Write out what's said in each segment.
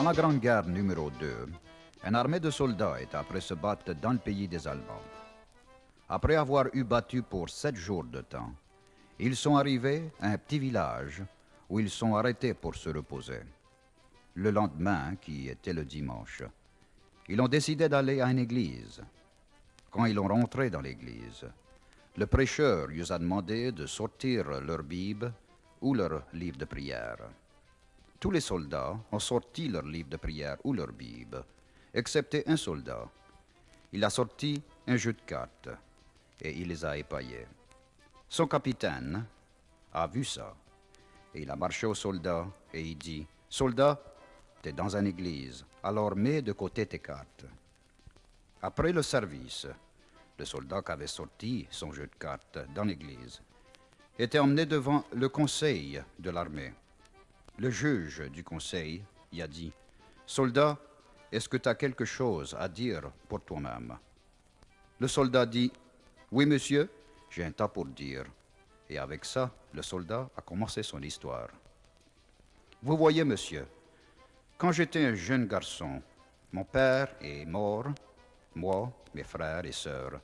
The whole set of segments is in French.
Pendant la Grande Guerre numéro 2, une armée de soldats est après se battre dans le pays des Allemands. Après avoir eu battu pour 7 jours de temps, ils sont arrivés à un petit village où ils sont arrêtés pour se reposer. Le lendemain, qui était le dimanche, ils ont décidé d'aller à une église. Quand ils ont rentré dans l'église, le prêcheur lui a demandé de sortir leur Bible ou leur livre de prière. Tous les soldats ont sorti leur livre de prière ou leur Bible, excepté un soldat. Il a sorti un jeu de cartes et il les a épaillés. Son capitaine a vu ça et il a marché au soldat et il dit « Soldat, t'es dans une église, alors mets de côté tes cartes. » Après le service, le soldat qui avait sorti son jeu de cartes dans l'église était emmené devant le conseil de l'armée. Le juge du conseil y a dit « Soldat, est-ce que tu as quelque chose à dire pour toi-même » Le soldat dit « Oui, monsieur, j'ai un tas pour dire. » Et avec ça, le soldat a commencé son histoire. « Vous voyez, monsieur, quand j'étais un jeune garçon, mon père est mort, moi, mes frères et sœurs,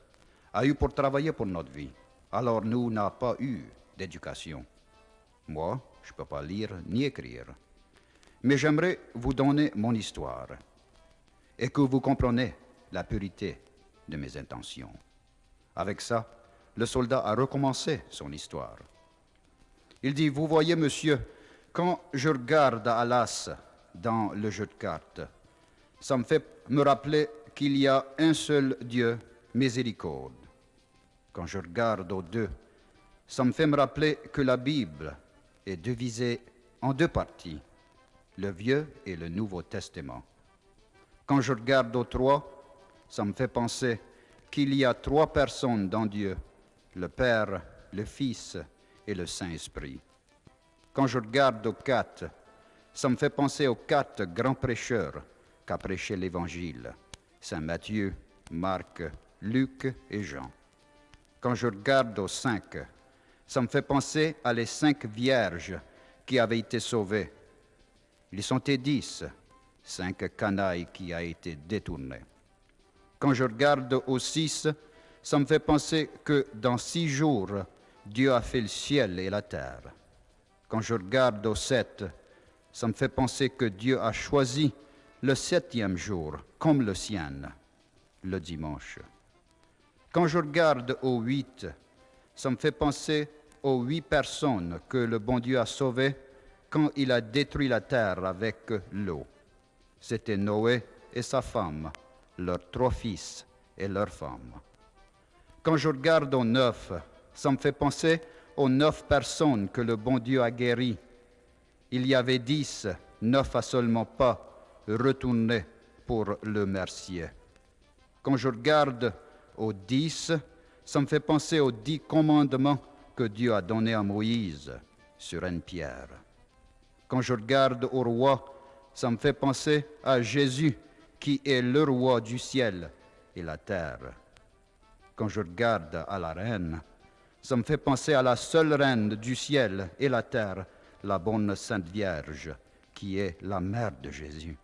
a eu pour travailler pour notre vie. Alors nous n'a pas eu d'éducation. Moi, je ne peux pas lire ni écrire. Mais j'aimerais vous donner mon histoire et que vous compreniez la pureté de mes intentions. » Avec ça, le soldat a recommencé son histoire. Il dit, « Vous voyez, monsieur, quand je regarde à l'as dans le jeu de cartes, ça me fait me rappeler qu'il y a un seul Dieu, miséricorde. Quand je regarde aux deux, ça me fait me rappeler que la Bible est divisée en deux parties, le Vieux et le Nouveau Testament. Quand je regarde aux trois, ça me fait penser qu'il y a trois personnes dans Dieu, le Père, le Fils et le Saint-Esprit. Quand je regarde aux quatre, ça me fait penser aux quatre grands prêcheurs qu'a prêché l'Évangile, Saint Matthieu, Marc, Luc et Jean. Quand je regarde aux cinq, ça me fait penser à les 5 vierges qui avaient été sauvées. Ils sont 10, 5 canailles qui ont été détournées. Quand je regarde aux 6, ça me fait penser que dans 6 jours, Dieu a fait le ciel et la terre. Quand je regarde aux 7, ça me fait penser que Dieu a choisi le 7e jour comme le sien, le dimanche. Quand je regarde aux 8, ça me fait penser aux 8 personnes que le bon Dieu a sauvées quand il a détruit la terre avec l'eau. C'était Noé et sa femme, leurs 3 fils et leurs femmes. Quand je regarde aux 9, ça me fait penser aux 9 personnes que le bon Dieu a guéries. Il y avait 10, 9 à seulement pas retourné pour le mercier. Quand je regarde aux 10, ça me fait penser aux 10 commandements que Dieu a donnés à Moïse sur une pierre. Quand je regarde au roi, ça me fait penser à Jésus qui est le roi du ciel et la terre. Quand je regarde à la reine, ça me fait penser à la seule reine du ciel et la terre, la bonne Sainte Vierge, qui est la mère de Jésus.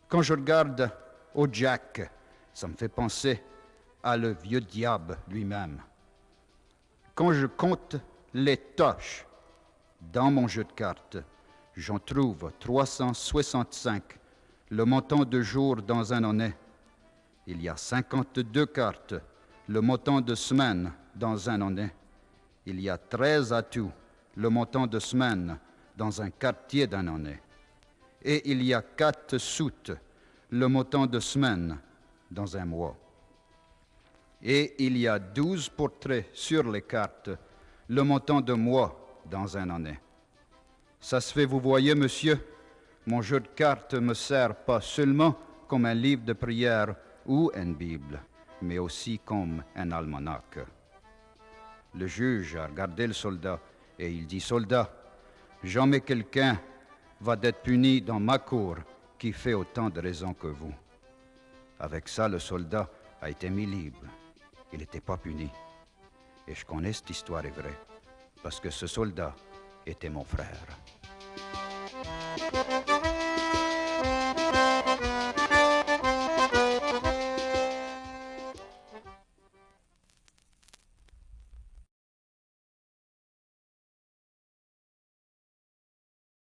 Quand je regarde au Jack, ça me fait penser à le vieux diable lui-même. Quand je compte les toches dans mon jeu de cartes, j'en trouve 365, le montant de jours dans un année. Il y a 52 cartes, le montant de semaines dans un année. Il y a 13 atouts, le montant de semaines dans un quartier d'un année. Et il y a 4 soutes, le montant de semaines dans un mois. Et il y a 12 portraits sur les cartes, le montant de mois dans un année. Ça se fait, vous voyez, monsieur, mon jeu de cartes me sert pas seulement comme un livre de prière ou une Bible, mais aussi comme un almanach. Le juge a regardé le soldat et il dit, « Soldat, jamais quelqu'un va d'être puni dans ma cour qui fait autant de raisons que vous. » Avec ça, le soldat a été mis libre. Il n'était pas puni. Et je connais cette histoire est vraie, parce que ce soldat était mon frère.